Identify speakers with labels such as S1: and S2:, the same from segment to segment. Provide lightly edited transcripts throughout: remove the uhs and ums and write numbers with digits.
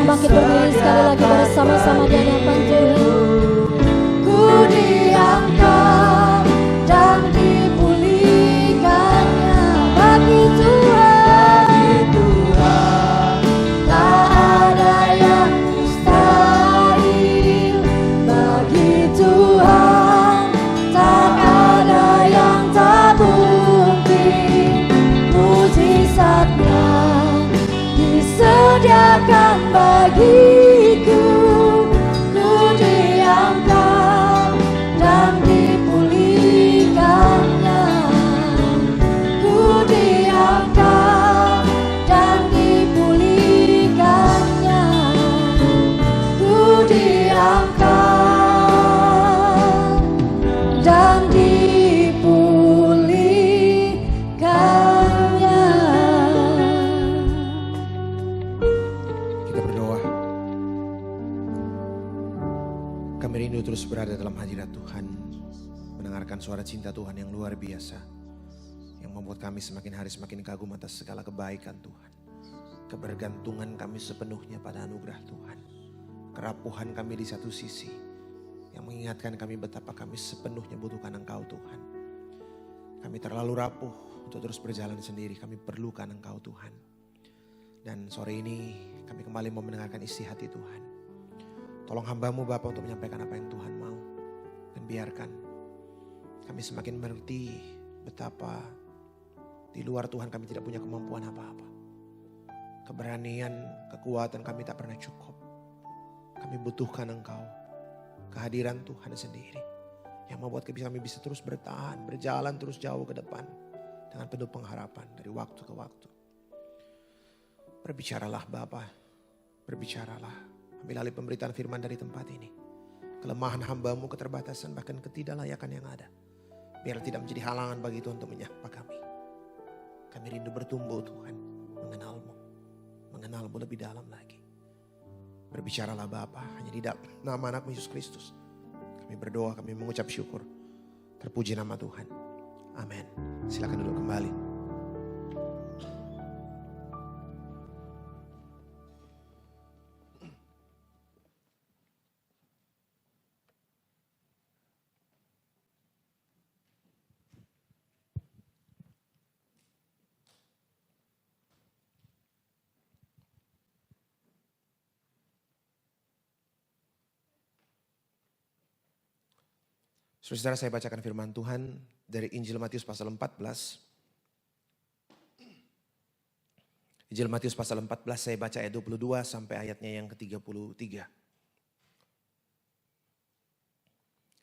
S1: bangkit berdiri sekali lagi bersama-sama di hadapan Tuhan. Ku diangkat dan dipulihkannya bagi Tuhan. Tak ada yang mustahil bagi Tuhan. Tak ada yang tak mungkin. Mujizatnya disediakan bagiku. Ku diangkat dan dipulihkannya. Ku diangkat dan dipulihkannya.
S2: terus berada dalam hadirat Tuhan, mendengarkan suara cinta Tuhan yang luar biasa, yang membuat kami semakin hari semakin kagum atas segala kebaikan Tuhan. Kebergantungan kami sepenuhnya pada anugerah Tuhan. Kerapuhan kami di satu sisi, yang mengingatkan kami betapa kami sepenuhnya butuhkan Engkau Tuhan. Kami terlalu rapuh untuk terus berjalan sendiri, kami perlukan Engkau Tuhan. Dan sore ini kami kembali mau mendengarkan isi hati Tuhan. Tolong hamba-Mu Bapa untuk menyampaikan apa yang Tuhan mau. Dan biarkan kami semakin mengerti betapa di luar Tuhan kami tidak punya kemampuan apa-apa. Keberanian, kekuatan kami tak pernah cukup. Kami butuhkan Engkau, kehadiran Tuhan sendiri, yang membuat kami bisa terus bertahan, berjalan terus jauh ke depan. Dengan penuh pengharapan dari waktu ke waktu. Berbicaralah Bapa, berbicaralah. Ambil alih pemberitaan firman dari tempat ini. Kelemahan hamba-Mu, keterbatasan, bahkan ketidaklayakan yang ada. Biar tidak menjadi halangan bagi Tuhan untuk menyapa kami. Kami rindu bertumbuh Tuhan, mengenal-Mu. Mengenal-Mu lebih dalam lagi. Berbicaralah Bapa, hanya di dalam nama anak Yesus Kristus. Kami berdoa, kami mengucap syukur. Terpuji nama Tuhan. Amin. Silakan duduk kembali. Saudara, saya bacakan firman Tuhan dari Injil Matius pasal 14. Injil Matius pasal 14 saya baca ayat 22 sampai ayatnya yang ke-33.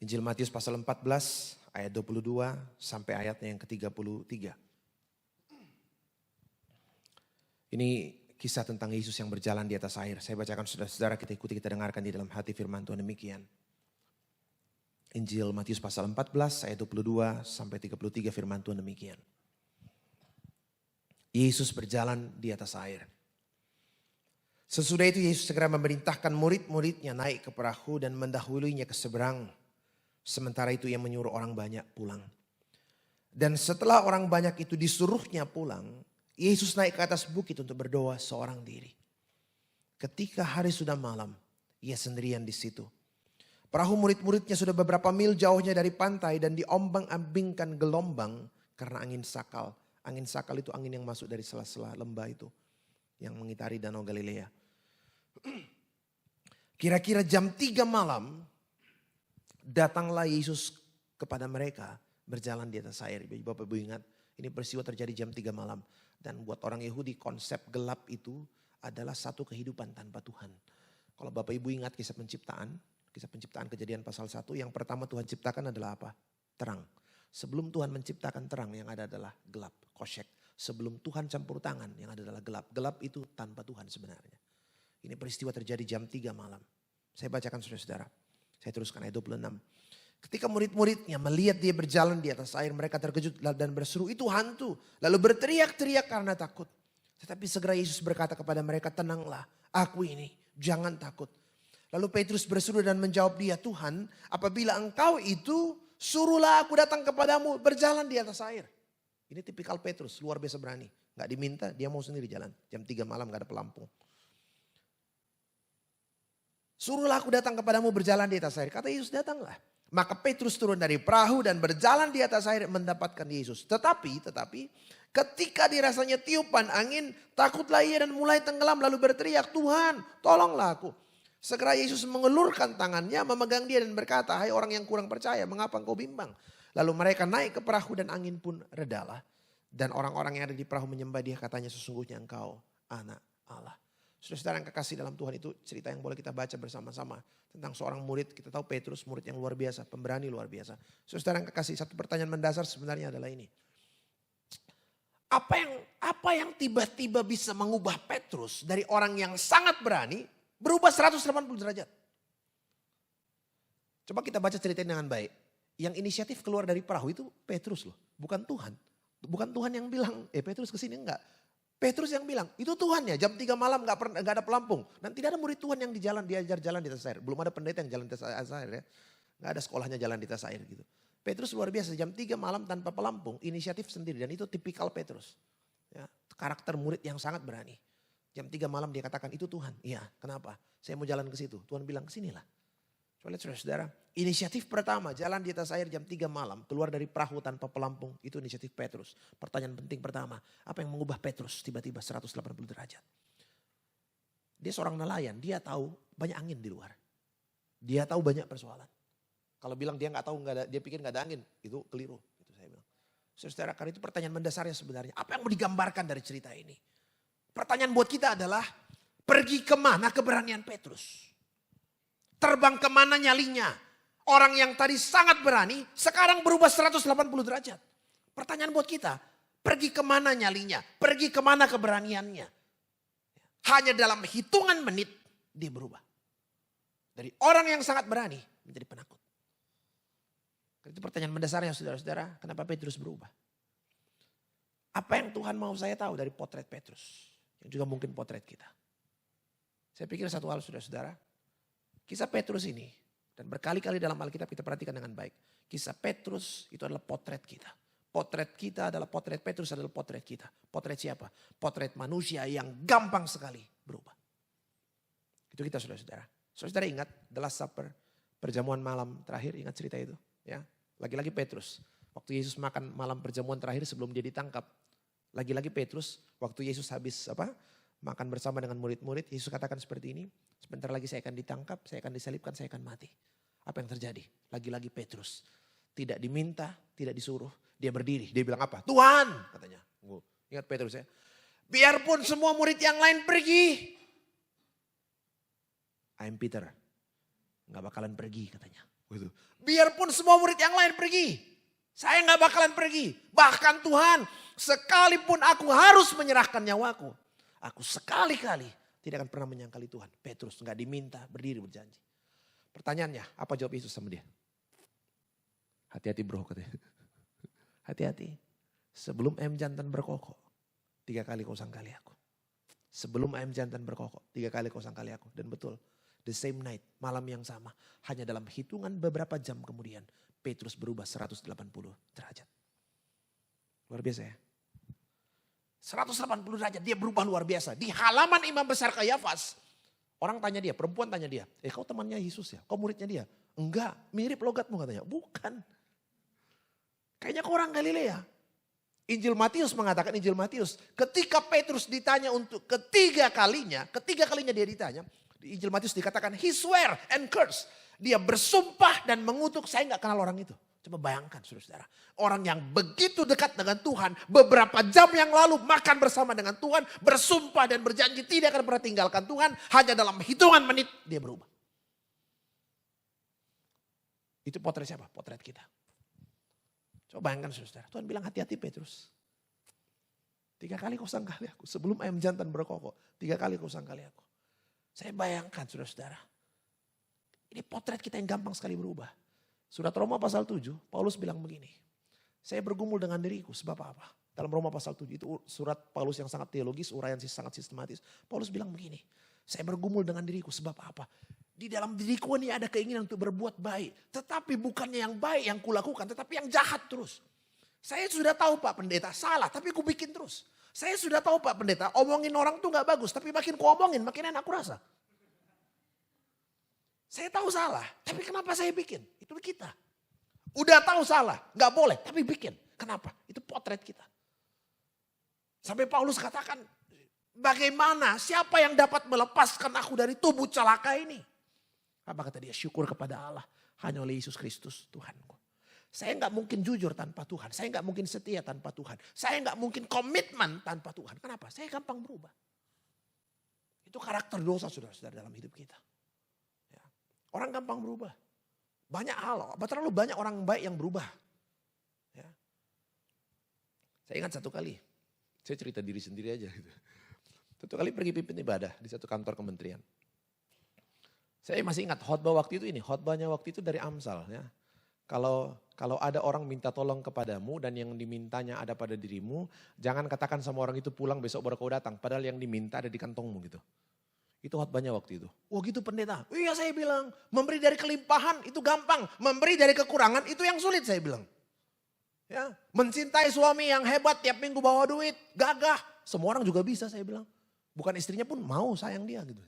S2: Injil Matius pasal 14 ayat 22 sampai ayatnya yang ke-33. Ini kisah tentang Yesus yang berjalan di atas air. Saya bacakan saudara-saudara, kita ikuti, kita dengarkan di dalam hati firman Tuhan demikian. Injil Matius pasal 14 ayat 22 sampai 33 firman Tuhan demikian. Yesus berjalan di atas air. Sesudah itu Yesus segera memerintahkan murid-muridnya naik ke perahu dan mendahuluinya ke seberang. Sementara itu ia menyuruh orang banyak pulang. Dan setelah orang banyak itu disuruhnya pulang, Yesus naik ke atas bukit untuk berdoa seorang diri. Ketika hari sudah malam, ia sendirian di situ. Perahu murid-muridnya sudah beberapa mil jauhnya dari pantai dan diombang-ambingkan gelombang karena angin sakal. Angin sakal itu angin yang masuk dari sela-sela lembah itu yang mengitari Danau Galilea. Kira-kira jam 3 malam datanglah Yesus kepada mereka berjalan di atas air. Bapak Ibu ingat, ini peristiwa terjadi jam 3 malam. Dan buat orang Yahudi konsep gelap itu adalah satu kehidupan tanpa Tuhan. Kalau Bapak Ibu ingat kisah penciptaan Kejadian pasal 1, yang pertama Tuhan ciptakan adalah apa? Terang. Sebelum Tuhan menciptakan terang, yang ada adalah gelap, kosyek. Sebelum Tuhan campur tangan, yang ada adalah gelap. Gelap itu tanpa Tuhan sebenarnya. Ini peristiwa terjadi jam 3 malam. Saya bacakan saudara-saudara. Saya teruskan ayat 26. Ketika murid-muridnya melihat dia berjalan di atas air, mereka terkejut dan berseru, "Itu hantu." Lalu berteriak-teriak karena takut. Tetapi segera Yesus berkata kepada mereka, "Tenanglah, aku ini, jangan takut." Lalu Petrus berseru dan menjawab dia, "Tuhan, apabila Engkau itu, suruhlah aku datang kepadamu berjalan di atas air." Ini tipikal Petrus, luar biasa berani. Gak diminta, dia mau sendiri jalan. Jam 3 malam gak ada pelampung. "Suruhlah aku datang kepadamu berjalan di atas air." Kata Yesus, "Datanglah." Maka Petrus turun dari perahu dan berjalan di atas air mendapatkan Yesus. Tetapi ketika dirasanya tiupan angin, takutlah ia dan mulai tenggelam lalu berteriak, "Tuhan, tolonglah aku." Segera Yesus mengelurkan tangannya, memegang dia dan berkata, "Hai orang yang kurang percaya, mengapa engkau bimbang?" Lalu mereka naik ke perahu dan angin pun redalah. Dan orang-orang yang ada di perahu menyembah dia, katanya, "Sesungguhnya engkau anak Allah." Saudara-saudara yang kekasih dalam Tuhan, itu cerita yang boleh kita baca bersama-sama. Tentang seorang murid, kita tahu Petrus murid yang luar biasa, pemberani luar biasa. Saudara yang kekasih, satu pertanyaan mendasar sebenarnya adalah ini. Apa yang tiba-tiba bisa mengubah Petrus dari orang yang sangat berani berubah 180 derajat? Coba kita baca ceritanya dengan baik. Yang inisiatif keluar dari perahu itu Petrus loh, bukan Tuhan. Bukan Tuhan yang bilang, Petrus kesini, enggak. Petrus yang bilang, itu Tuhan ya, jam 3 malam gak ada pelampung. Dan tidak ada murid Tuhan yang diajar jalan di atas air. Belum ada pendeta yang jalan di atas air ya. Gak ada sekolahnya jalan di atas air gitu. Petrus luar biasa, jam 3 malam tanpa pelampung, inisiatif sendiri. Dan itu tipikal Petrus. Ya, karakter murid yang sangat berani. Jam 3 malam dia katakan, itu Tuhan. Iya, kenapa? Saya mau jalan ke situ. Tuhan bilang, kesinilah. Coba lihat saudara, inisiatif pertama jalan di atas air jam 3 malam. Keluar dari perahu tanpa pelampung, itu inisiatif Petrus. Pertanyaan penting pertama, apa yang mengubah Petrus tiba-tiba 180 derajat? Dia seorang nelayan, dia tahu banyak angin di luar. Dia tahu banyak persoalan. Kalau bilang dia nggak tahu, dia pikir nggak ada angin, itu keliru. Itu saya bilang. Saudara, karena itu pertanyaan mendasarnya sebenarnya. Apa yang mau digambarkan dari cerita ini? Pertanyaan buat kita adalah, pergi kemana keberanian Petrus? Terbang kemana nyalinya? Orang yang tadi sangat berani, sekarang berubah 180 derajat. Pertanyaan buat kita, pergi kemana nyalinya? Pergi kemana keberaniannya? Hanya dalam hitungan menit, dia berubah. Dari orang yang sangat berani, menjadi penakut. Itu pertanyaan mendasarnya saudara-saudara, kenapa Petrus berubah? Apa yang Tuhan mau saya tahu dari potret Petrus? Yang juga mungkin potret kita. Saya pikir satu hal saudara-saudara, kisah Petrus ini, dan berkali-kali dalam Alkitab kita perhatikan dengan baik. Kisah Petrus itu adalah potret kita. Potret kita adalah potret Petrus adalah potret kita. Potret siapa? Potret manusia yang gampang sekali berubah. Itu kita saudara-saudara. Saudara ingat The Last Supper, perjamuan malam terakhir, ingat cerita itu? Ya, lagi-lagi Petrus. Waktu Yesus makan malam perjamuan terakhir sebelum dia ditangkap. Lagi-lagi Petrus, waktu Yesus habis makan bersama dengan murid-murid, Yesus katakan seperti ini, sebentar lagi saya akan ditangkap, saya akan disalibkan, saya akan mati. Apa yang terjadi? Lagi-lagi Petrus. Tidak diminta, tidak disuruh. Dia berdiri, dia bilang apa? Tuhan, katanya. Ingat Petrus ya. Biarpun semua murid yang lain pergi. I'm Peter. Gak bakalan pergi katanya. Biarpun semua murid yang lain pergi. Saya gak bakalan pergi. Bahkan Tuhan, sekalipun aku harus menyerahkan nyawaku. Aku sekali-kali tidak akan pernah menyangkali Tuhan. Petrus gak diminta, berdiri berjanji. Pertanyaannya, apa jawab Yesus sama dia? Hati-hati bro katanya. Hati-hati. Sebelum ayam jantan berkokok, 3 kali kau sangkali aku. Sebelum ayam jantan berkokok, 3 kali kau sangkali aku. Dan betul, the same night, malam yang sama. Hanya dalam hitungan beberapa jam kemudian, Petrus berubah 180 derajat. Luar biasa ya. 180 derajat, dia berubah luar biasa. Di halaman imam besar Kayafas, orang tanya dia, perempuan tanya dia, kau temannya Yesus ya? Kau muridnya dia? Enggak, mirip logatmu katanya. Bukan. Kayaknya kau orang Galilea. Injil Matius mengatakan, Injil Matius, ketika Petrus ditanya untuk ketiga kalinya dia ditanya, di Injil Matius dikatakan, he swear and curse. Dia bersumpah dan mengutuk, saya gak kenal orang itu. Coba bayangkan saudara-saudara. Orang yang begitu dekat dengan Tuhan, beberapa jam yang lalu makan bersama dengan Tuhan, bersumpah dan berjanji tidak akan pernah tinggalkan Tuhan, hanya dalam hitungan menit dia berubah. Itu potret siapa? Potret kita. Coba bayangkan saudara, Tuhan bilang hati-hati Petrus. 3 kali kau sangkali aku, sebelum ayam jantan berkokok, 3 kali kau sangkali aku. Saya bayangkan saudara-saudara, ini potret kita yang gampang sekali berubah. Surat Roma pasal 7, Paulus bilang begini, saya bergumul dengan diriku sebab apa? Dalam Roma pasal 7, itu surat Paulus yang sangat teologis, uraian sangat sistematis. Paulus bilang begini, saya bergumul dengan diriku sebab apa? Di dalam diriku ini ada keinginan untuk berbuat baik. Tetapi bukannya yang baik yang kulakukan, tetapi yang jahat terus. Saya sudah tahu Pak Pendeta salah, tapi ku bikin terus. Saya sudah tahu Pak Pendeta, omongin orang tuh gak bagus, tapi makin ku omongin, makin enak aku rasa. Saya tahu salah, tapi kenapa saya bikin? Itu kita. Udah tahu salah, gak boleh, tapi bikin. Kenapa? Itu potret kita. Sampai Paulus katakan, bagaimana, siapa yang dapat melepaskan aku dari tubuh celaka ini? Apa kata dia? Syukur kepada Allah, hanya oleh Yesus Kristus Tuhanku. Saya gak mungkin jujur tanpa Tuhan, saya gak mungkin setia tanpa Tuhan. Saya gak mungkin komitmen tanpa Tuhan. Kenapa? Saya gampang berubah. Itu karakter dosa saudara-saudara dalam hidup kita. Orang gampang berubah. Banyak hal, terlalu banyak orang baik yang berubah. Ya. Saya ingat satu kali, saya cerita diri sendiri aja. Gitu. Satu kali pergi pimpin ibadah di satu kantor kementerian. Saya masih ingat khotbah waktu itu khotbahnya waktu itu dari Amsal. Ya. Kalau ada orang minta tolong kepadamu dan yang dimintanya ada pada dirimu, jangan katakan sama orang itu pulang besok baru kau datang. Padahal yang diminta ada di kantongmu gitu. Itu khotbahnya waktu itu. Oh gitu pendeta. Iya saya bilang, memberi dari kelimpahan itu gampang. Memberi dari kekurangan itu yang sulit saya bilang. Ya, mencintai suami yang hebat tiap minggu bawa duit, gagah. Semua orang juga bisa saya bilang. Bukan istrinya pun mau sayang dia gitu.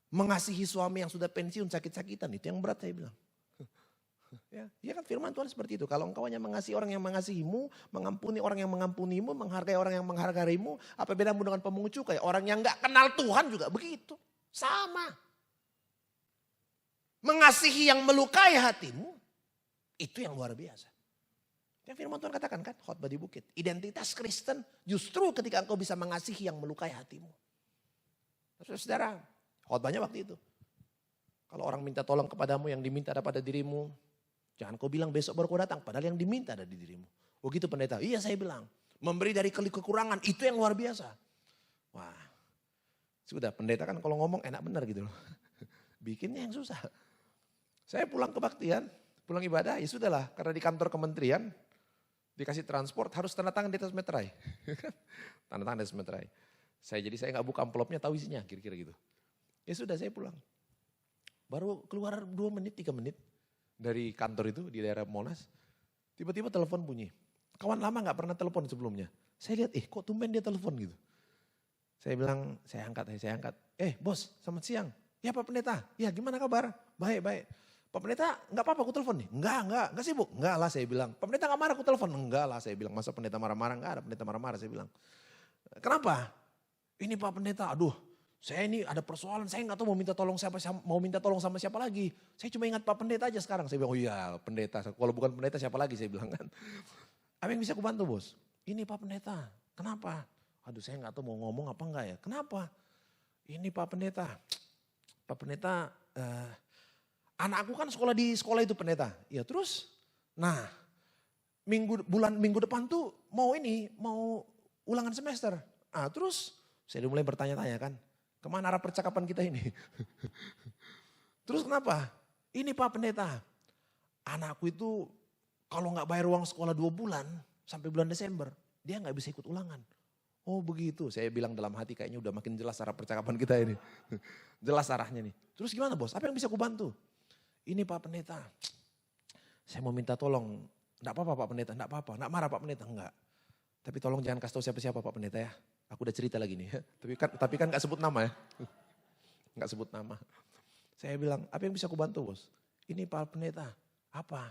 S2: Mengasihi suami yang sudah pensiun sakit-sakitan itu yang berat saya bilang. Ya kan firman Tuhan seperti itu. Kalau engkau hanya mengasihi orang yang mengasihimu, mengampuni orang yang mengampunimu, menghargai orang yang menghargaimu, apa bedamu dengan pemungut cukai? Orang yang gak kenal Tuhan juga begitu. Sama. Mengasihi yang melukai hatimu, itu yang luar biasa. Yang firman Tuhan katakan kan, khotbah di bukit. Identitas Kristen justru ketika engkau bisa mengasihi yang melukai hatimu. Saudara, khotbahnya waktu itu. Kalau orang minta tolong kepadamu, yang diminta ada pada dirimu. Jangan kau bilang besok baru kau datang, padahal yang diminta ada di dirimu. Oh gitu pendeta, iya saya bilang. Memberi dari kekurangan, itu yang luar biasa. Wah, sudah pendeta kan kalau ngomong enak benar gitu loh. Bikinnya yang susah. Saya pulang kebaktian, pulang ibadah, ya sudahlah. Karena di kantor kementerian, dikasih transport harus tanda tangan di atas meterai. Tanda tangan di atas meterai. Jadi saya gak buka amplopnya, tahu isinya kira-kira gitu. Ya sudah saya pulang. Baru keluar 2 menit, 3 menit. Dari kantor itu di daerah Monas, tiba-tiba telepon bunyi. Kawan lama gak pernah telepon sebelumnya. Saya lihat, kok tumben dia telepon gitu. Saya bilang, saya angkat. Bos, selamat siang. Ya Pak Pendeta, ya gimana kabar? Baik. Pak Pendeta gak apa-apa aku telepon nih? Enggak sibuk. Enggak lah saya bilang. Pak Pendeta gak marah aku telepon? Enggak lah saya bilang. Masa pendeta marah-marah? Enggak ada pendeta marah-marah saya bilang. Kenapa? Ini Pak Pendeta, aduh. Saya ini ada persoalan, saya nggak tahu mau minta tolong sama siapa lagi. Saya cuma ingat Pak Pendeta aja sekarang. Saya bilang, oh iya pendeta, kalau bukan pendeta siapa lagi saya bilang kan. Apa yang bisa aku bantu bos? Ini Pak Pendeta, kenapa? Aduh saya nggak tahu mau ngomong apa enggak ya. Kenapa? Ini Pak Pendeta. Pak Pendeta, anak aku kan sekolah di sekolah itu pendeta. Ya terus, nah minggu depan tuh mau ulangan semester. Terus saya mulai bertanya-tanya kan. Kemana arah percakapan kita ini? Terus kenapa? Ini Pak Pendeta, anakku itu kalau nggak bayar uang sekolah 2 bulan sampai bulan Desember, dia nggak bisa ikut ulangan. Oh begitu, saya bilang dalam hati kayaknya udah makin jelas arah percakapan kita ini. Jelas arahnya nih. Terus gimana bos, apa yang bisa aku bantu? Ini Pak Pendeta, saya mau minta tolong. Enggak apa-apa Pak Pendeta, enggak apa-apa. Enggak marah Pak Pendeta, enggak. Tapi tolong jangan kasih tahu siapa-siapa Pak Pendeta ya. Aku udah cerita lagi nih. Tapi kan gak sebut nama ya. Gak sebut nama. Saya bilang, apa yang bisa aku bantu bos? Ini Pak Pendeta, apa?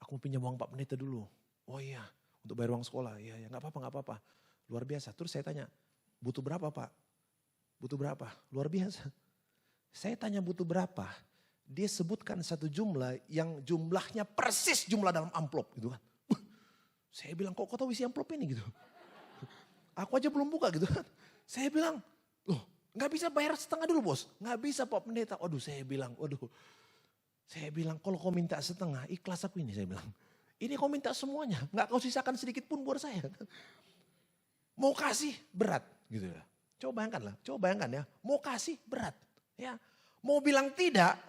S2: Aku pinjam uang Pak Pendeta dulu. Oh iya, untuk bayar uang sekolah. Iya, gak apa-apa. Luar biasa. Terus saya tanya, butuh berapa Pak? Butuh berapa? Luar biasa. Saya tanya butuh berapa? Dia sebutkan satu jumlah yang jumlahnya persis jumlah dalam amplop gitu kan. Saya bilang, kok tahu isi amplop ini gitu? Aku aja belum buka gitu kan. Saya bilang, loh gak bisa bayar setengah dulu bos. Gak bisa Pak Pendeta. Saya bilang, kalau kau minta setengah, ikhlas aku ini saya bilang. Ini kau minta semuanya, gak kau sisakan sedikit pun buat saya. Mau kasih berat gitu ya. Coba bayangkan ya, mau kasih berat. Ya, mau bilang tidak,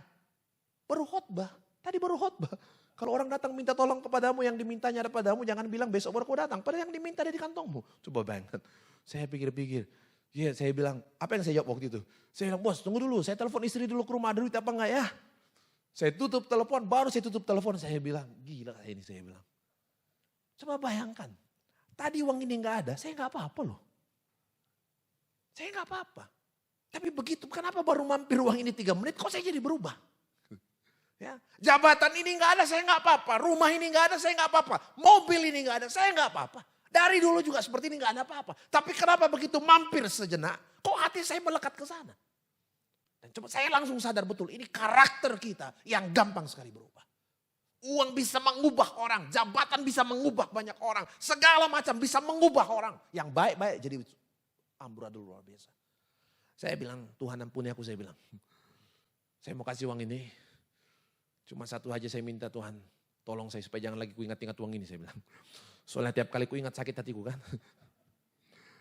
S2: baru khotbah. Tadi baru khotbah. Kalau orang datang minta tolong kepadamu, yang dimintanya ada padamu, jangan bilang besok baru kau datang. Padahal yang diminta ada di kantongmu. Coba bayangkan. Saya pikir-pikir. Ya, saya bilang, apa yang saya jawab waktu itu? Saya bilang, bos tunggu dulu, saya telepon istri dulu ke rumah, ada duit apa enggak ya? Saya tutup telepon, baru saya tutup telepon. Saya bilang, gila ini saya bilang. Coba bayangkan. Tadi uang ini enggak ada, saya enggak apa-apa loh. Saya enggak apa-apa. Tapi begitu, kenapa baru mampir uang ini 3 menit, kok saya jadi berubah? Ya, jabatan ini nggak ada, saya nggak apa-apa. Rumah ini nggak ada, saya nggak apa-apa. Mobil ini nggak ada, saya nggak apa-apa. Dari dulu juga seperti ini nggak ada apa-apa. Tapi kenapa begitu mampir sejenak, kok hati saya melekat ke sana? Dan coba saya langsung sadar betul, ini karakter kita yang gampang sekali berubah. Uang bisa mengubah orang, jabatan bisa mengubah banyak orang. Segala macam bisa mengubah orang. Yang baik-baik jadi amburadul luar biasa. Saya bilang, Tuhan ampuni aku, saya bilang. Saya mau kasih uang ini. Cuma satu aja saya minta Tuhan, tolong saya supaya jangan lagi ku ingat-ingat uang ini saya bilang. Soalnya tiap kali ku ingat sakit hatiku kan.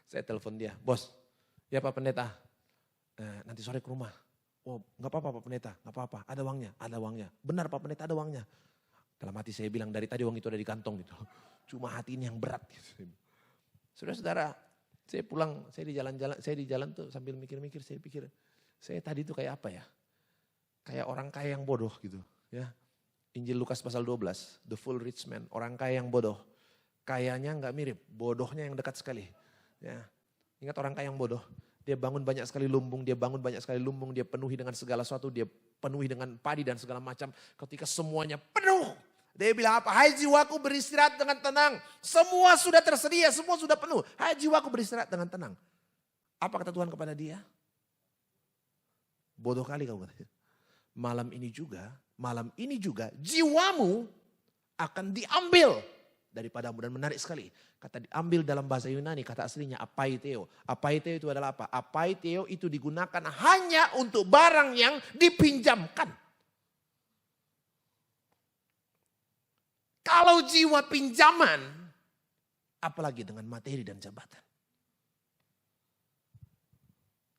S2: Saya telepon dia, bos, ya Pak Pendeta, nanti sore ke rumah. Oh gak apa-apa Pak Pendeta, gak apa-apa, ada uangnya. Benar Pak Pendeta ada uangnya. Dalam hati saya bilang dari tadi uang itu ada di kantong gitu. Cuma hati ini yang berat gitu. Saudara-saudara, Saya pulang, saya di jalan tuh sambil mikir-mikir, saya pikir, saya tadi tuh kayak apa ya? Kayak orang kaya yang bodoh gitu, ya. Injil Lukas pasal 12, the full rich man, orang kaya yang bodoh. Kayanya nggak mirip, bodohnya yang dekat sekali. Ya. Ingat orang kaya yang bodoh, dia bangun banyak sekali lumbung, dia penuhi dengan segala sesuatu, dia penuhi dengan padi dan segala macam. Ketika semuanya penuh, dia bilang apa? Hai jiwaku beristirahat dengan tenang. Semua sudah tersedia, semua sudah penuh. Hai jiwaku beristirahat dengan tenang. Apa kata Tuhan kepada dia? Bodoh kali kau katanya. Malam ini juga jiwamu akan diambil daripadamu. Dan menarik sekali. Kata diambil dalam bahasa Yunani, kata aslinya apaiteo. Apaiteo itu adalah apa? Apaiteo itu digunakan hanya untuk barang yang dipinjamkan. Kalau jiwa pinjaman, apalagi dengan materi dan jabatan.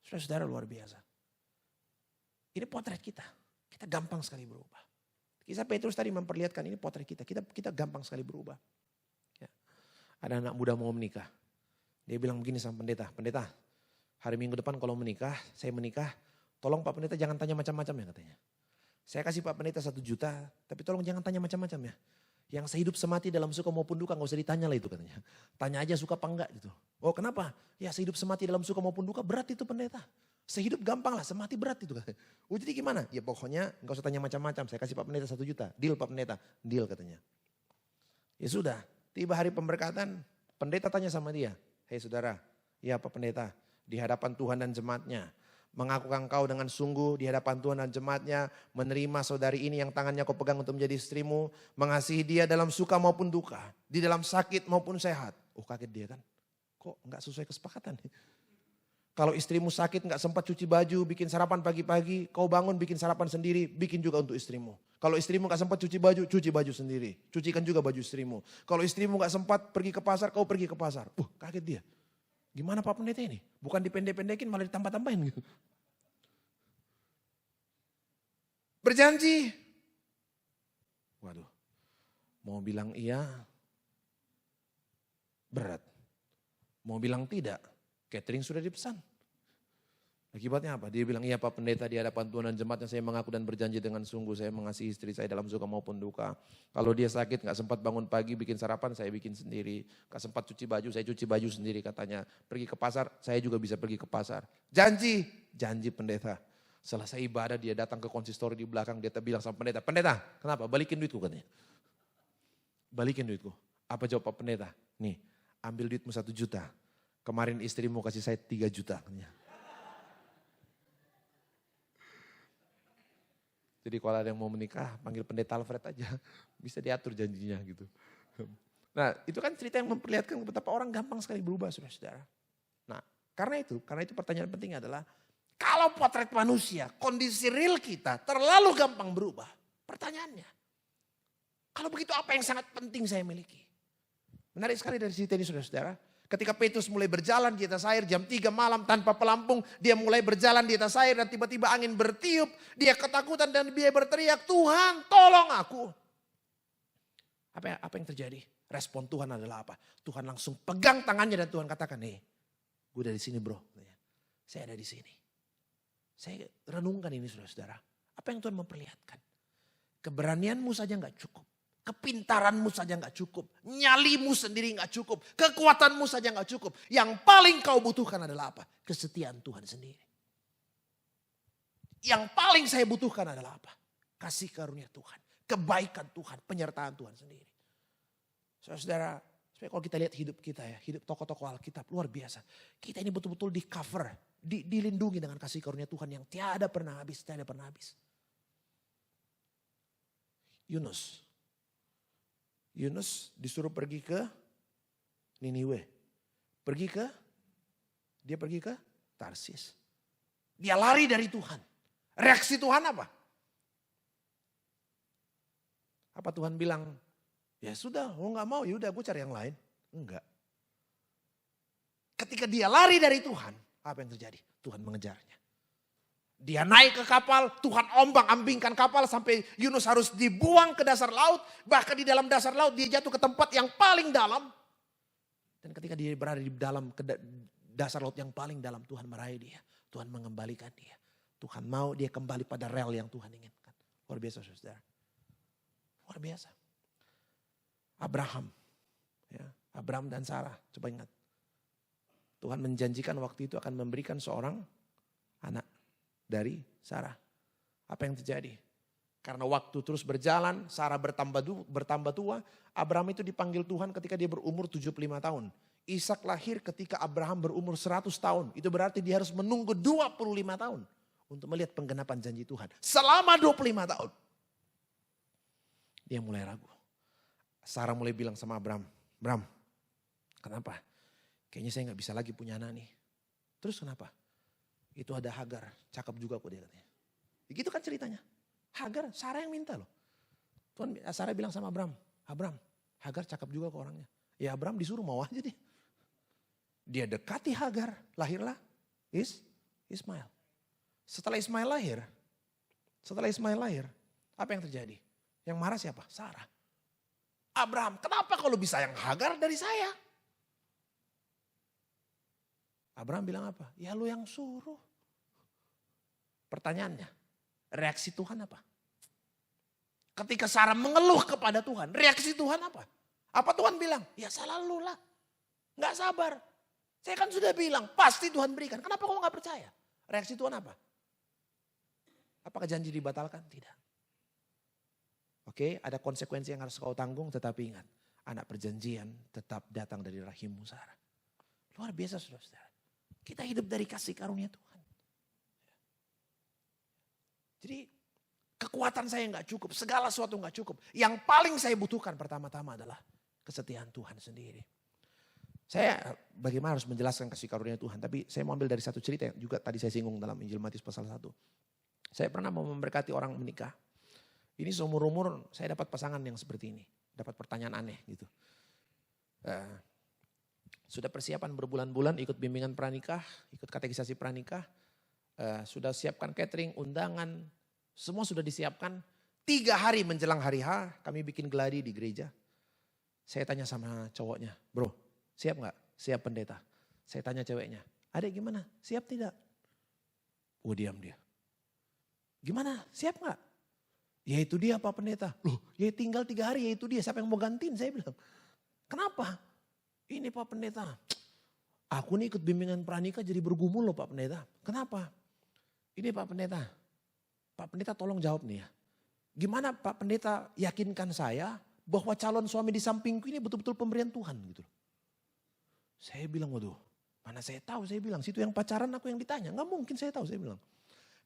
S2: Saudara luar biasa. Ini potret kita. Kita gampang sekali berubah. Kisah Petrus tadi memperlihatkan ini potret kita. Kita gampang sekali berubah. Ya. Ada anak muda mau menikah. Dia bilang begini sama pendeta. Pendeta, hari Minggu depan kalau saya menikah. Tolong Pak Pendeta jangan tanya macam-macam ya katanya. Saya kasih Pak Pendeta 1 juta. Tapi tolong jangan tanya macam-macam ya. Yang sehidup semati dalam suka maupun duka gak usah ditanya lah itu katanya. Tanya aja suka apa enggak gitu. Oh kenapa? Ya sehidup semati dalam suka maupun duka berat itu pendeta. Sehidup gampang lah, semati berat itu katanya. Oh jadi gimana? Ya pokoknya gak usah tanya macam-macam. Saya kasih Pak Pendeta 1 juta. Deal Pak Pendeta. Deal katanya. Ya sudah, tiba hari pemberkatan. Pendeta tanya sama dia. Hei saudara, ya Pak Pendeta. Di hadapan Tuhan dan jemaatnya. Mengakukan kau dengan sungguh di hadapan Tuhan dan jemaatnya. Menerima saudari ini yang tangannya kau pegang untuk menjadi istrimu. Mengasihi dia dalam suka maupun duka. Di dalam sakit maupun sehat. Oh kaget dia kan. Kok gak sesuai kesepakatan nih. Kalau istrimu sakit gak sempat cuci baju, bikin sarapan pagi-pagi. Kau bangun bikin sarapan sendiri, bikin juga untuk istrimu. Kalau istrimu gak sempat cuci baju sendiri. Cucikan juga baju istrimu. Kalau istrimu gak sempat pergi ke pasar, kau pergi ke pasar. Kaget dia. Gimana Pak Pendeta ini? Bukan dipendek-pendekin malah ditambah-tambahin gitu. Berjanji. Waduh. Mau bilang iya. Berat. Mau bilang tidak. Catering sudah dipesan. Akibatnya apa? Dia bilang, iya Pak Pendeta di hadapan Tuhan dan jemaatnya saya mengaku dan berjanji dengan sungguh saya mengasihi istri saya dalam suka maupun duka. Kalau dia sakit gak sempat bangun pagi bikin sarapan saya bikin sendiri. Gak sempat cuci baju saya cuci baju sendiri katanya. Pergi ke pasar saya juga bisa pergi ke pasar. Janji pendeta. Selesai ibadah dia datang ke konsistori di belakang dia bilang sama pendeta. Pendeta kenapa? Balikin duitku katanya. Balikin duitku. Apa jawab Pak Pendeta? Nih ambil duitmu 1 juta. Kemarin istrimu kasih saya 3 juta katanya. Jadi kalau ada yang mau menikah, panggil pendeta Alfred aja. Bisa diatur janjinya gitu. Nah itu kan cerita yang memperlihatkan betapa orang gampang sekali berubah saudara-saudara. Nah karena itu pertanyaan penting adalah, kalau potret manusia, kondisi real kita terlalu gampang berubah. Pertanyaannya, kalau begitu apa yang sangat penting saya miliki? Menarik sekali dari cerita ini saudara-saudara. Ketika Petrus mulai berjalan di atas air jam 3 malam tanpa pelampung. Dia mulai berjalan di atas air dan tiba-tiba angin bertiup. Dia ketakutan dan dia berteriak, Tuhan tolong aku. Apa yang terjadi? Respon Tuhan adalah apa? Tuhan langsung pegang tangannya dan Tuhan katakan, gue dari sini bro. Saya ada di sini. Saya renungkan ini saudara-saudara. Apa yang Tuhan memperlihatkan? Keberanianmu saja gak cukup. Kepintaranmu saja gak cukup. Nyalimu sendiri gak cukup. Kekuatanmu saja gak cukup. Yang paling kau butuhkan adalah apa? Kesetiaan Tuhan sendiri. Yang paling saya butuhkan adalah apa? Kasih karunia Tuhan. Kebaikan Tuhan. Penyertaan Tuhan sendiri. Saudara, kalau kita lihat hidup kita ya. Hidup tokoh-tokoh Alkitab luar biasa. Kita ini betul-betul di cover. Dilindungi dengan kasih karunia Tuhan yang tiada pernah habis. Tiada pernah habis. Yunus disuruh pergi ke Niniwe. Dia pergi ke Tarsis. Dia lari dari Tuhan. Reaksi Tuhan apa? Apa Tuhan bilang, ya sudah, gak mau, yaudah gue cari yang lain. Enggak. Ketika dia lari dari Tuhan, apa yang terjadi? Tuhan mengejarnya. Dia naik ke kapal, Tuhan ombang-ambingkan kapal sampai Yunus harus dibuang ke dasar laut. Bahkan di dalam dasar laut dia jatuh ke tempat yang paling dalam. Dan ketika dia berada di dalam dasar laut yang paling dalam Tuhan meraih dia. Tuhan mengembalikan dia. Tuhan mau dia kembali pada rel yang Tuhan inginkan. Luar biasa saudara. Luar biasa. Abraham. Ya, Abraham dan Sarah. Coba ingat. Tuhan menjanjikan waktu itu akan memberikan seorang anak dari Sarah. Apa yang terjadi? Karena waktu terus berjalan, Sarah bertambah tua. Abraham itu dipanggil Tuhan ketika dia berumur 75 tahun. Ishak lahir ketika Abraham berumur 100 tahun. Itu berarti dia harus menunggu 25 tahun untuk melihat penggenapan janji Tuhan. Selama 25 tahun. Dia mulai ragu. Sarah mulai bilang sama Abraham, Abraham, kenapa? Kayaknya saya gak bisa lagi punya anak nih. Terus kenapa? Itu ada Hagar, cakep juga kok dia katanya. Begitu kan ceritanya. Hagar, Sarah yang minta loh. Sarah bilang sama Abraham, Abraham, Hagar cakep juga kok orangnya. Ya Abraham disuruh mau aja deh. Dia dekati Hagar, lahirlah Ismail. Setelah Ismail lahir, apa yang terjadi? Yang marah siapa? Sarah. Abraham, kenapa kalau bisa yang Hagar dari saya? Abraham bilang apa? Ya lu yang suruh. Pertanyaannya, reaksi Tuhan apa? Ketika Sarah mengeluh kepada Tuhan, reaksi Tuhan apa? Apa Tuhan bilang? Ya salah lu lah. Gak sabar. Saya kan sudah bilang, pasti Tuhan berikan. Kenapa kamu gak percaya? Reaksi Tuhan apa? Apakah janji dibatalkan? Tidak. Oke, ada konsekuensi yang harus kau tanggung, tetapi ingat, anak perjanjian tetap datang dari rahimmu Sarah. Luar biasa saudara-saudara. Kita hidup dari kasih karunia Tuhan. Jadi kekuatan saya nggak cukup, segala sesuatu nggak cukup. Yang paling saya butuhkan pertama-tama adalah kesetiaan Tuhan sendiri. Saya bagaimana harus menjelaskan kasih karunia Tuhan, tapi saya mau ambil dari satu cerita yang juga tadi saya singgung dalam Injil Matius pasal 1. Saya pernah mau memberkati orang menikah. Ini seumur-umur saya dapat pasangan yang seperti ini. Dapat pertanyaan aneh gitu. Sudah persiapan berbulan-bulan ikut bimbingan pranikah, ikut katekisasi pranikah. Sudah siapkan catering, undangan. Semua sudah disiapkan. 3 hari menjelang hari H kami bikin gladi di gereja. Saya tanya sama cowoknya, bro siap gak? Siap pendeta. Saya tanya ceweknya, adek gimana? Siap tidak? Oh diam dia. Gimana? Siap gak? Ya itu dia Pak Pendeta. Loh ya tinggal 3 hari ya itu dia. Siapa yang mau gantiin? Saya bilang. Kenapa? Ini Pak Pendeta. Aku nih ikut bimbingan pranikah jadi bergumul loh Pak Pendeta. Kenapa? Ini Pak Pendeta. Pak Pendeta tolong jawab nih ya. Gimana Pak Pendeta yakinkan saya bahwa calon suami di sampingku ini betul-betul pemberian Tuhan gitu. Saya bilang waduh mana saya tahu. Saya bilang situ yang pacaran aku yang ditanya. Gak mungkin saya tahu saya bilang.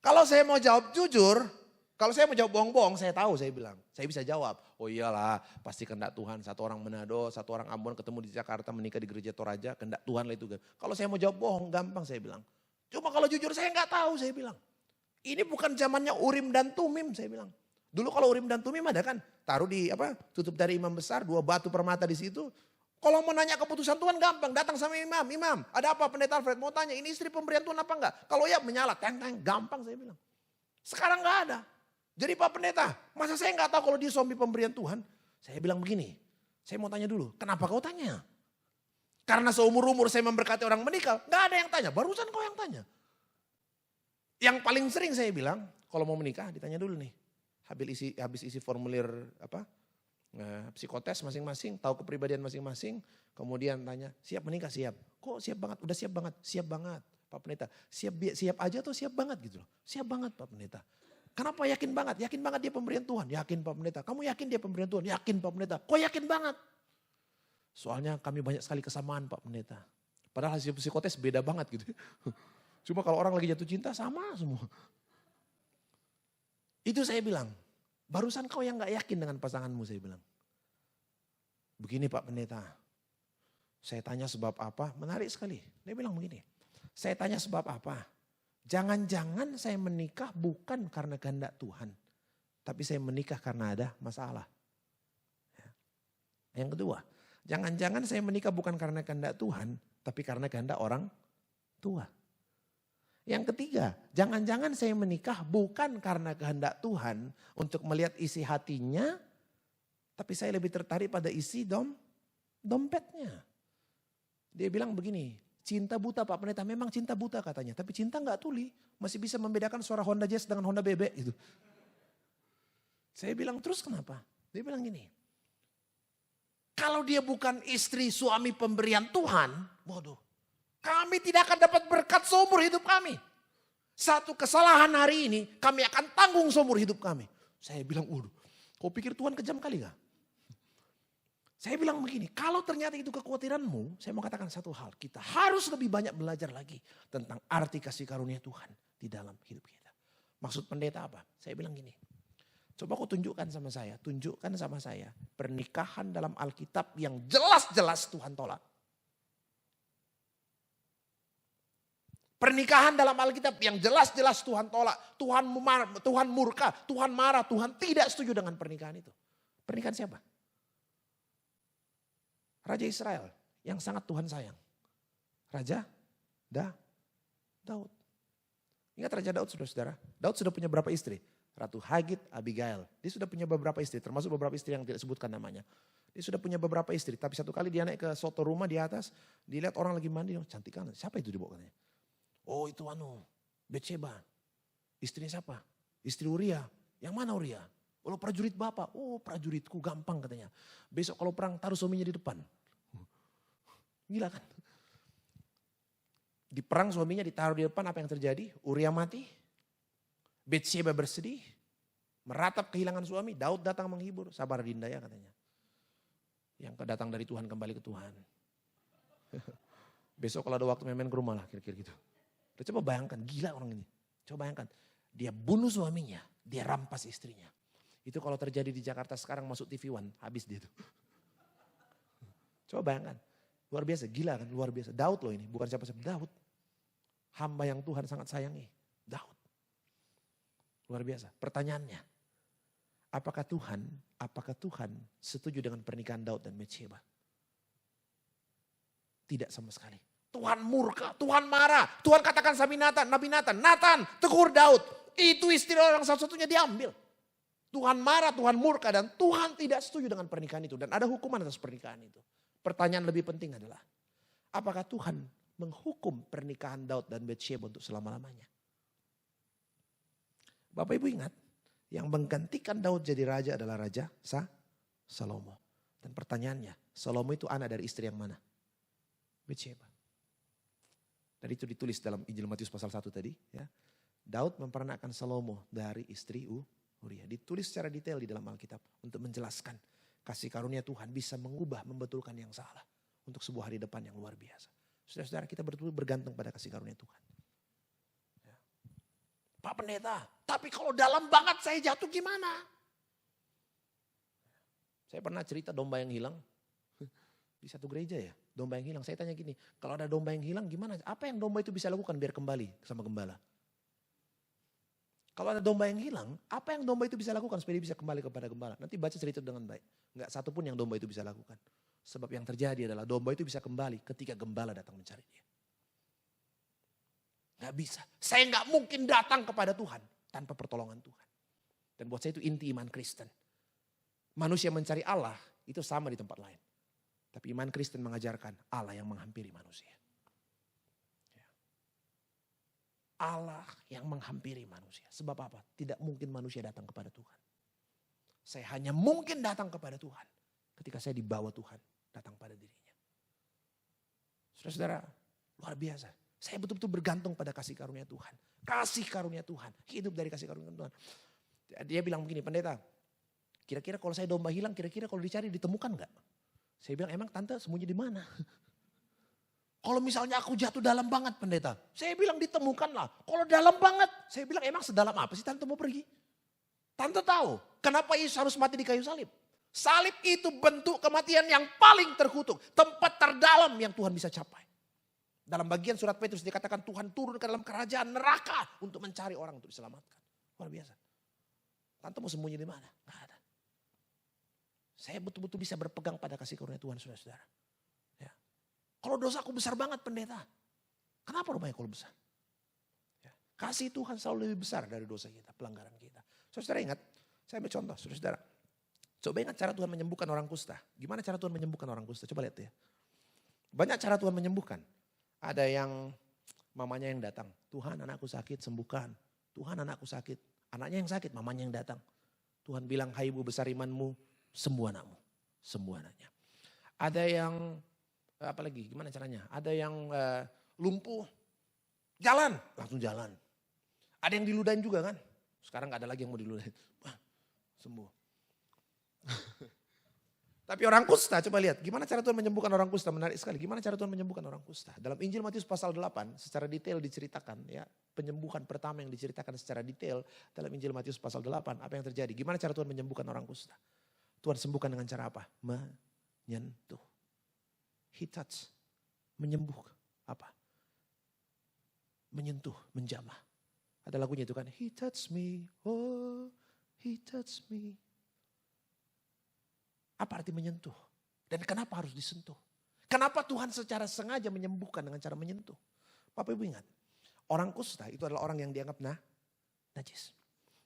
S2: Kalau saya mau jawab jujur. Kalau saya mau jawab bohong-bohong, saya tahu, saya bilang. Saya bisa jawab, oh iyalah pasti kehendak Tuhan. 1 orang Manado, 1 orang Ambon ketemu di Jakarta menikah di gereja Toraja, kehendak Tuhan lah itu. Kalau saya mau jawab bohong, gampang saya bilang. Cuma kalau jujur saya nggak tahu, saya bilang. Ini bukan zamannya Urim dan Tumim, saya bilang. Dulu kalau Urim dan Tumim ada kan, taruh di tutup dari imam besar, 2 batu permata di situ. Kalau mau nanya keputusan Tuhan gampang, datang sama imam, ada apa Pendeta Alfred mau tanya, ini istri pemberian Tuhan apa enggak? Kalau ya menyala, teng-teng, gampang saya bilang. Sekarang nggak ada. Jadi Pak Pendeta, masa saya nggak tahu kalau dia suami pemberian Tuhan? Saya bilang begini, saya mau tanya dulu, kenapa kau tanya? Karena seumur-umur saya memberkati orang menikah, nggak ada yang tanya, barusan kau yang tanya. Yang paling sering saya bilang, kalau mau menikah ditanya dulu nih. Habis isi formulir psikotes masing-masing, tahu kepribadian masing-masing, kemudian tanya, siap menikah? Siap. Kok siap banget? Udah siap banget? Siap banget Pak Pendeta. Siap aja atau siap banget gitu loh? Siap banget Pak Pendeta. Kenapa yakin banget? Yakin banget dia pemberian Tuhan. Yakin Pak Pendeta. Kamu yakin dia pemberian Tuhan? Yakin Pak Pendeta. Kok yakin banget? Soalnya kami banyak sekali kesamaan Pak Pendeta. Padahal hasil psikotes beda banget gitu. Cuma kalau orang lagi jatuh cinta sama semua. Itu saya bilang. Barusan kau yang gak yakin dengan pasanganmu saya bilang. Begini Pak Pendeta. Saya tanya sebab apa? Menarik sekali. Dia bilang begini. Saya tanya sebab apa? Jangan-jangan saya menikah bukan karena kehendak Tuhan. Tapi saya menikah karena ada masalah. Yang kedua, jangan-jangan saya menikah bukan karena kehendak Tuhan. Tapi karena kehendak orang tua. Yang ketiga, jangan-jangan saya menikah bukan karena kehendak Tuhan. Untuk melihat isi hatinya. Tapi saya lebih tertarik pada isi dompetnya. Dia bilang begini, Cinta buta Pak Pendeta, memang cinta buta katanya. Tapi cinta nggak tuli, masih bisa membedakan suara Honda Jazz dengan Honda Bebek gitu. Saya bilang terus kenapa? Dia bilang gini, kalau dia bukan istri suami pemberian Tuhan, waduh, kami tidak akan dapat berkat seumur hidup kami. Satu kesalahan hari ini, kami akan tanggung seumur hidup kami. Saya bilang, waduh, kau pikir Tuhan kejam kali gak? Saya bilang begini, kalau ternyata itu kekhawatiranmu, saya mau katakan satu hal. Kita harus lebih banyak belajar lagi tentang arti kasih karunia Tuhan di dalam hidup kita. Maksud pendeta apa? Saya bilang gini, coba kau tunjukkan sama saya pernikahan dalam Alkitab yang jelas-jelas Tuhan tolak. Pernikahan dalam Alkitab yang jelas-jelas Tuhan tolak. Tuhan murka, Tuhan marah, Tuhan tidak setuju dengan pernikahan itu. Pernikahan siapa? Raja Israel yang sangat Tuhan sayang. Raja Daud. Ingat Raja Daud saudara-saudara? Daud sudah punya berapa istri? Ratu Hagit, Abigail. Dia sudah punya beberapa istri, termasuk beberapa istri yang tidak disebutkan namanya. Dia sudah punya beberapa istri, tapi satu kali dia naik ke soto rumah di atas, dilihat orang lagi mandi, oh, cantik kan. Siapa itu dibawa katanya? Oh itu Betsheba. Istrinya siapa? Istri Uria. Yang mana Uria? Kalau prajurit bapak, oh prajuritku gampang katanya. Besok kalau perang taruh suaminya di depan. Gila kan? Di perang suaminya ditaruh di depan, apa yang terjadi? Uria mati. Betsheba bersedih. Meratap kehilangan suami. Daud datang menghibur. Sabar Dinda ya katanya. Yang datang dari Tuhan kembali ke Tuhan. Besok kalau ada waktu main ke rumah lah kira-kira gitu. Coba bayangkan, gila orang ini. Coba bayangkan. Dia bunuh suaminya. Dia rampas istrinya. Itu kalau terjadi di Jakarta sekarang masuk TV One, habis dia tuh. Coba bayangkan. Luar biasa, gila kan, luar biasa. Daud loh ini, bukan siapa-siapa, Daud. Hamba yang Tuhan sangat sayangi, Daud. Luar biasa. Pertanyaannya, apakah Tuhan setuju dengan pernikahan Daud dan Betsheba? Tidak sama sekali. Tuhan murka, Tuhan marah. Tuhan katakan sama Nabi Nathan, tegur Daud. Itu istri orang satu-satunya diambil. Tuhan marah, Tuhan murka, dan Tuhan tidak setuju dengan pernikahan itu. Dan ada hukuman atas pernikahan itu. Pertanyaan lebih penting adalah, apakah Tuhan menghukum pernikahan Daud dan Betsheba untuk selama-lamanya? Bapak Ibu ingat, yang menggantikan Daud jadi raja adalah Raja Salomo. Dan pertanyaannya, Salomo itu anak dari istri yang mana? Betsheba. Dan itu ditulis dalam Injil Matius pasal 1 tadi. Ya. Daud memperanakan Salomo dari istri Uria. Ditulis secara detail di dalam Alkitab untuk menjelaskan kasih karunia Tuhan bisa mengubah, membetulkan yang salah. Untuk sebuah hari depan yang luar biasa. Saudara-saudara, kita betul-betul bergantung pada kasih karunia Tuhan. Ya. Pak Pendeta, tapi kalau dalam banget saya jatuh gimana? Saya pernah cerita domba yang hilang. Di satu gereja ya, domba yang hilang. Saya tanya gini, kalau ada domba yang hilang gimana? Apa yang domba itu bisa lakukan biar kembali sama gembala? Kalau ada domba yang hilang, apa yang domba itu bisa lakukan supaya dia bisa kembali kepada gembala? Nanti baca cerita dengan baik. Enggak satu pun yang domba itu bisa lakukan. Sebab yang terjadi adalah domba itu bisa kembali ketika gembala datang mencari dia. Enggak bisa. Saya enggak mungkin datang kepada Tuhan tanpa pertolongan Tuhan. Dan buat saya itu inti iman Kristen. Manusia mencari Allah itu sama di tempat lain. Tapi iman Kristen mengajarkan Allah yang menghampiri manusia. Allah yang menghampiri manusia. Sebab apa? Tidak mungkin manusia datang kepada Tuhan. Saya hanya mungkin datang kepada Tuhan ketika saya dibawa Tuhan datang pada dirinya. Saudara-saudara, luar biasa. Saya betul-betul bergantung pada kasih karunia Tuhan. Kasih karunia Tuhan. Hidup dari kasih karunia Tuhan. Dia bilang begini, pendeta, kira-kira kalau saya domba hilang, kira-kira kalau dicari ditemukan gak? Saya bilang, emang tante sembunyi di mana? Kalau misalnya aku jatuh dalam banget pendeta, saya bilang ditemukan lah. Kalau dalam banget, saya bilang emang sedalam apa sih tante mau pergi? Tante tahu kenapa Yesus harus mati di kayu salib. Salib itu bentuk kematian yang paling terkutuk. Tempat terdalam yang Tuhan bisa capai. Dalam bagian surat Petrus dikatakan Tuhan turun ke dalam kerajaan neraka untuk mencari orang untuk diselamatkan. Luar biasa. Tante mau sembunyi di mana? Nggak ada. Saya betul-betul bisa berpegang pada kasih karunia Tuhan, saudara-saudara. Ya. Kalau dosaku besar banget pendeta. Kenapa rupanya kalau besar? Ya. Kasih Tuhan selalu lebih besar dari dosa kita, pelanggaran kita. Saudara ingat, saya ambil contoh, saudara. Coba ingat cara Tuhan menyembuhkan orang kusta. Gimana cara Tuhan menyembuhkan orang kusta? Coba lihat ya. Banyak cara Tuhan menyembuhkan. Ada yang mamanya yang datang. Tuhan anakku sakit, sembuhkan. Tuhan anakku sakit. Anaknya yang sakit, mamanya yang datang. Tuhan bilang, hai ibu besar imanmu, sembuh anakmu. Sembuh anaknya. Ada yang, apalagi gimana caranya? Ada yang lumpuh, jalan, langsung jalan. Ada yang diludahin juga kan? Sekarang gak ada lagi yang mau diludahin. Wah, sembuh. Tapi orang kusta, coba lihat gimana cara Tuhan menyembuhkan orang kusta. Menarik sekali, gimana cara Tuhan menyembuhkan orang kusta. Dalam Injil Matius pasal 8 secara detail diceritakan ya. Penyembuhan pertama yang diceritakan secara detail dalam Injil Matius pasal 8. Apa yang terjadi? Gimana cara Tuhan menyembuhkan orang kusta? Tuhan sembuhkan dengan cara apa? Menyentuh. He touch. Menyembuh. Apa? Menyentuh, menjamah. Ada lagunya itu kan. He touched me, oh he touched me. Apa arti menyentuh? Dan kenapa harus disentuh? Kenapa Tuhan secara sengaja menyembuhkan dengan cara menyentuh? Bapak Ibu ingat, orang kusta itu adalah orang yang dianggap najis.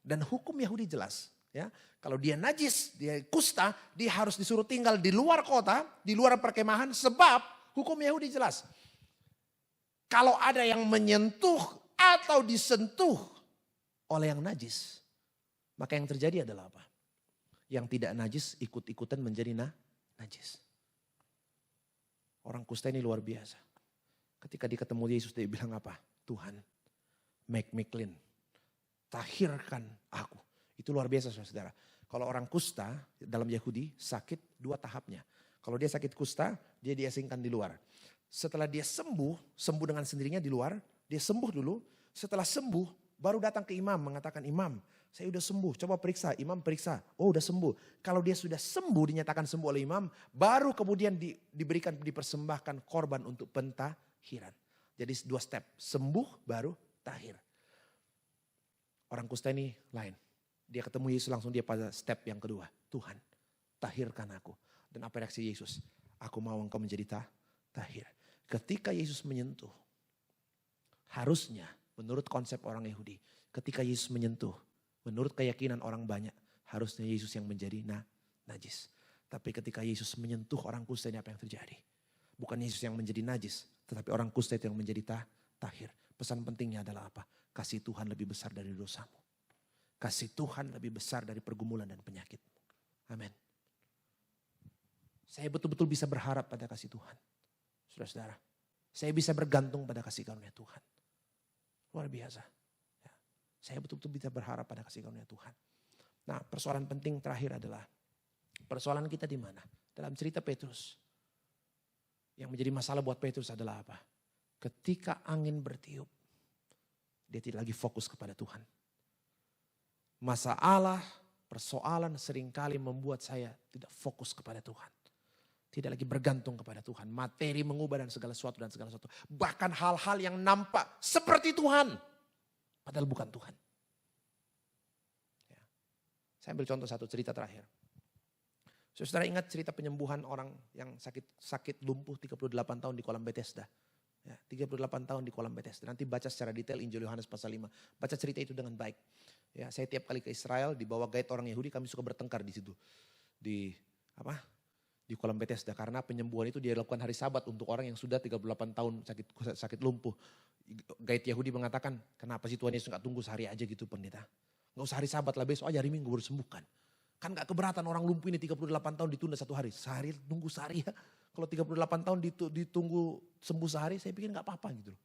S2: Dan hukum Yahudi jelas. Ya, kalau dia najis, dia kusta, dia harus disuruh tinggal di luar kota, di luar perkemahan. Sebab hukum Yahudi jelas. Kalau ada yang menyentuh atau disentuh oleh yang najis, maka yang terjadi adalah apa? Yang tidak najis ikut-ikutan menjadi najis. Orang kusta ini luar biasa. Ketika dia ketemu Yesus dia bilang apa? Tuhan, make me clean. Tahirkan aku. Itu luar biasa saudara. Kalau orang kusta dalam Yahudi sakit dua tahapnya. Kalau dia sakit kusta, dia diasingkan di luar. Setelah dia sembuh dengan sendirinya di luar. Dia sembuh dulu. Setelah sembuh baru datang ke imam mengatakan, imam saya udah sembuh, coba periksa. Imam periksa, oh udah sembuh. Kalau dia sudah sembuh, dinyatakan sembuh oleh imam, baru kemudian dipersembahkan korban untuk pentahiran. Jadi dua step, sembuh baru tahir. Orang kusta ini lain. Dia ketemu Yesus langsung dia pada step yang kedua. Tuhan, tahirkan aku. Dan apa reaksi Yesus? Aku mau engkau menjadi tahir. Ketika Yesus menyentuh, harusnya menurut konsep orang Yahudi, ketika Yesus menyentuh, menurut keyakinan orang banyak, harusnya Yesus yang menjadi najis. Tapi ketika Yesus menyentuh orang kusta ini apa yang terjadi? Bukan Yesus yang menjadi najis, tetapi orang kusta itu yang menjadi tahir. Pesan pentingnya adalah apa? Kasih Tuhan lebih besar dari dosamu. Kasih Tuhan lebih besar dari pergumulan dan penyakitmu. Amin. Saya betul-betul bisa berharap pada kasih Tuhan. Saudara-saudara, saya bisa bergantung pada kasih karunia Tuhan. Luar biasa. Saya betul-betul bisa berharap pada kasih karunia Tuhan. Nah, persoalan penting terakhir adalah persoalan kita di mana? Dalam cerita Petrus. Yang menjadi masalah buat Petrus adalah apa? Ketika angin bertiup, dia tidak lagi fokus kepada Tuhan. Masalah, persoalan seringkali membuat saya tidak fokus kepada Tuhan. Tidak lagi bergantung kepada Tuhan. Materi mengubah dan segala sesuatu. Bahkan hal-hal yang nampak seperti Tuhan. Padahal bukan Tuhan. Ya. Saya ambil contoh satu cerita terakhir. Saudara ingat cerita penyembuhan orang yang sakit lumpuh 38 tahun di kolam Bethesda. Ya, 38 tahun di kolam Bethesda. Nanti baca secara detail Injil Yohanes pasal 5. Baca cerita itu dengan baik. Ya, saya tiap kali ke Israel dibawa guide orang Yahudi, kami suka bertengkar di situ. Di kolam Bethesda. Karena penyembuhan itu dia lakukan hari Sabat untuk orang yang sudah 38 tahun sakit lumpuh. Guide Yahudi mengatakan, kenapa sih Tuhan Yesus gak tunggu sehari aja gitu pendeta. Gak usah hari Sabat lah, besok aja hari Minggu baru sembuhkan. Kan gak keberatan orang lumpuh ini 38 tahun ditunda satu hari. Sehari, tunggu sehari ya. Kalau 38 tahun ditunggu sembuh sehari, saya pikir gak apa-apa gitu loh.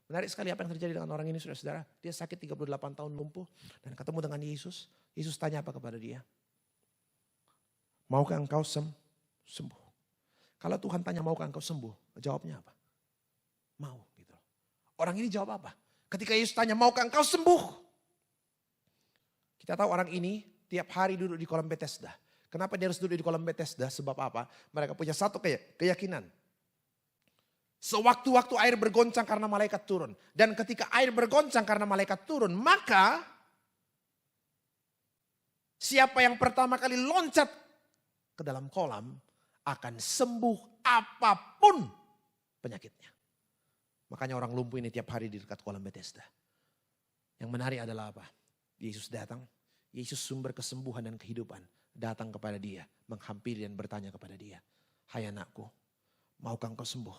S2: Menarik sekali apa yang terjadi dengan orang ini saudara-saudara. Dia sakit 38 tahun lumpuh dan ketemu dengan Yesus. Yesus tanya apa kepada dia? Maukah engkau sembuh? Kalau Tuhan tanya maukah engkau sembuh? Jawabnya apa? Mau gitu. Orang ini jawab apa? Ketika Yesus tanya maukah engkau sembuh? Kita tahu orang ini tiap hari duduk di kolam Bethesda. Kenapa dia harus duduk di kolam Bethesda? Sebab apa? Mereka punya satu keyakinan. Sewaktu-waktu air bergoncang karena malaikat turun. Dan ketika air bergoncang karena malaikat turun, maka siapa yang pertama kali loncat ke dalam kolam akan sembuh apapun penyakitnya. Makanya orang lumpuh ini tiap hari di dekat kolam Bethesda. Yang menarik adalah apa? Yesus datang, Yesus sumber kesembuhan dan kehidupan. Datang kepada dia, menghampiri dan bertanya kepada dia. Hai anakku, maukah engkau sembuh?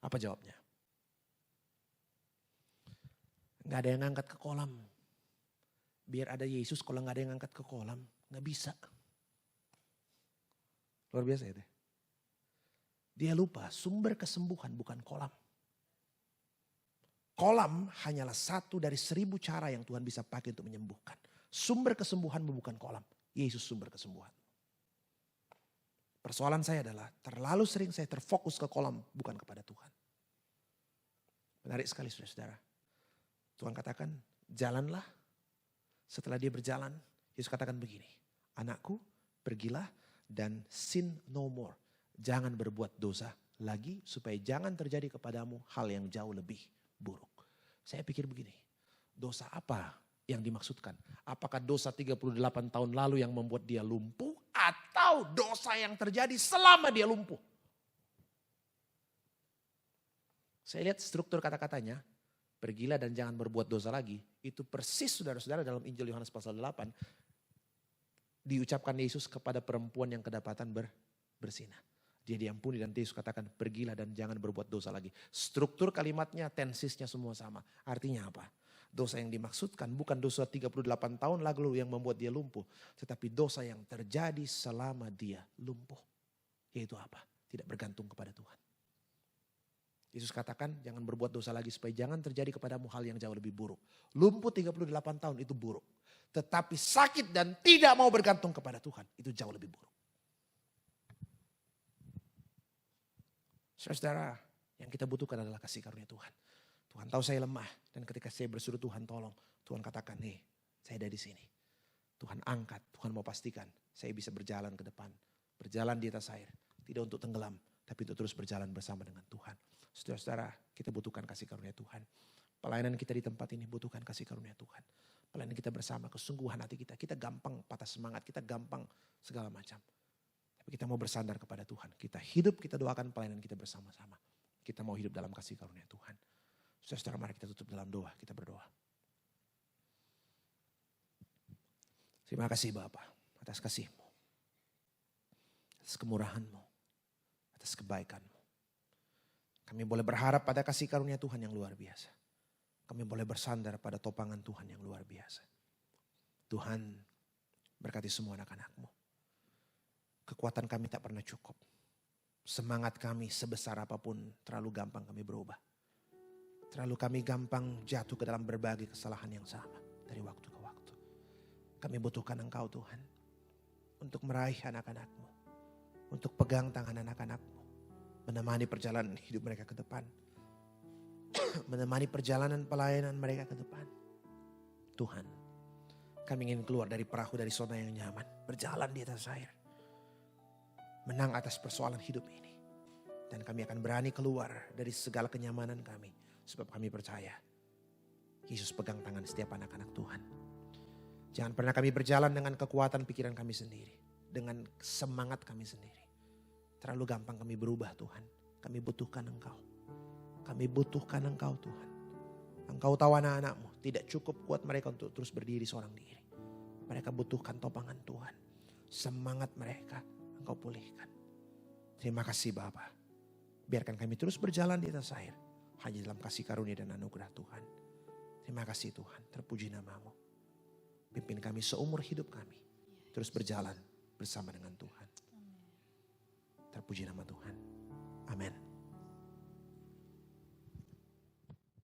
S2: Apa jawabnya? Gak ada yang ngangkat ke kolam. Biar ada Yesus, kalau gak ada yang ngangkat ke kolam, gak bisa. Luar biasa ya. Dia lupa sumber kesembuhan bukan kolam. Kolam hanyalah satu dari 1000 cara yang Tuhan bisa pakai untuk menyembuhkan. Sumber kesembuhan bukan kolam. Yesus sumber kesembuhan. Persoalan saya adalah terlalu sering saya terfokus ke kolam bukan kepada Tuhan. Menarik sekali saudara-saudara. Tuhan katakan jalanlah. Setelah dia berjalan, Yesus katakan begini. Anakku pergilah dan sin no more. Jangan berbuat dosa lagi supaya jangan terjadi kepadamu hal yang jauh lebih buruk. Saya pikir begini, dosa apa yang dimaksudkan? Apakah dosa 38 tahun lalu yang membuat dia lumpuh atau dosa yang terjadi selama dia lumpuh? Saya lihat struktur kata-katanya, pergilah dan jangan berbuat dosa lagi. Itu persis saudara-saudara dalam Injil Yohanes pasal 8 diucapkan Yesus kepada perempuan yang kedapatan bersinah. Dia diampuni dan Yesus katakan pergilah dan jangan berbuat dosa lagi. Struktur kalimatnya, tensisnya semua sama. Artinya apa? Dosa yang dimaksudkan bukan dosa 38 tahun lalu yang membuat dia lumpuh. Tetapi dosa yang terjadi selama dia lumpuh. Yaitu apa? Tidak bergantung kepada Tuhan. Yesus katakan jangan berbuat dosa lagi supaya jangan terjadi kepadamu hal yang jauh lebih buruk. Lumpuh 38 tahun itu buruk. Tetapi sakit dan tidak mau bergantung kepada Tuhan itu jauh lebih buruk. Saudara, yang kita butuhkan adalah kasih karunia Tuhan. Tuhan tahu saya lemah dan ketika saya berseru Tuhan tolong, Tuhan katakan, "Nih, saya ada di sini." Tuhan angkat, Tuhan mau pastikan saya bisa berjalan ke depan, berjalan di atas air, tidak untuk tenggelam, tapi untuk terus berjalan bersama dengan Tuhan. Saudara-saudara, kita butuhkan kasih karunia Tuhan. Pelayanan kita di tempat ini butuhkan kasih karunia Tuhan. Pelayanan kita bersama, kesungguhan hati kita. Kita gampang patah semangat, kita gampang segala macam. Tapi kita mau bersandar kepada Tuhan. Kita hidup, kita doakan pelayanan kita bersama-sama. Kita mau hidup dalam kasih karunia Tuhan. Saudara, mari kita tutup dalam doa, kita berdoa. Terima kasih Bapa atas kasih-Mu, atas kemurahan-Mu, atas kebaikan-Mu. Kami boleh berharap pada kasih karunia Tuhan yang luar biasa. Kami boleh bersandar pada topangan Tuhan yang luar biasa. Tuhan berkati semua anak-anak-Mu. Kekuatan kami tak pernah cukup. Semangat kami sebesar apapun terlalu gampang kami berubah. Terlalu kami gampang jatuh ke dalam berbagai kesalahan yang sama dari waktu ke waktu. Kami butuhkan Engkau Tuhan. Untuk meraih anak-anak-Mu. Untuk pegang tangan anak-anak-Mu. Menemani perjalanan hidup mereka ke depan. Menemani perjalanan pelayanan mereka ke depan. Tuhan, kami ingin keluar dari perahu dari zona yang nyaman. Berjalan di atas air. Menang atas persoalan hidup ini. Dan kami akan berani keluar dari segala kenyamanan kami. Sebab kami percaya Yesus pegang tangan setiap anak-anak Tuhan. Jangan pernah kami berjalan dengan kekuatan pikiran kami sendiri. Dengan semangat kami sendiri. Terlalu gampang kami berubah Tuhan. Kami butuhkan Engkau. Kami butuhkan Engkau Tuhan. Engkau tahu anak-anak-Mu tidak cukup kuat mereka untuk terus berdiri seorang diri. Mereka butuhkan topangan Tuhan. Semangat mereka Engkau pulihkan. Terima kasih Bapa. Biarkan kami terus berjalan di atas air. Hanya dalam kasih karunia dan anugerah Tuhan. Terima kasih Tuhan. Terpuji nama-Mu. Pimpin kami seumur hidup kami. Terus berjalan bersama dengan Tuhan. Terpuji nama Tuhan.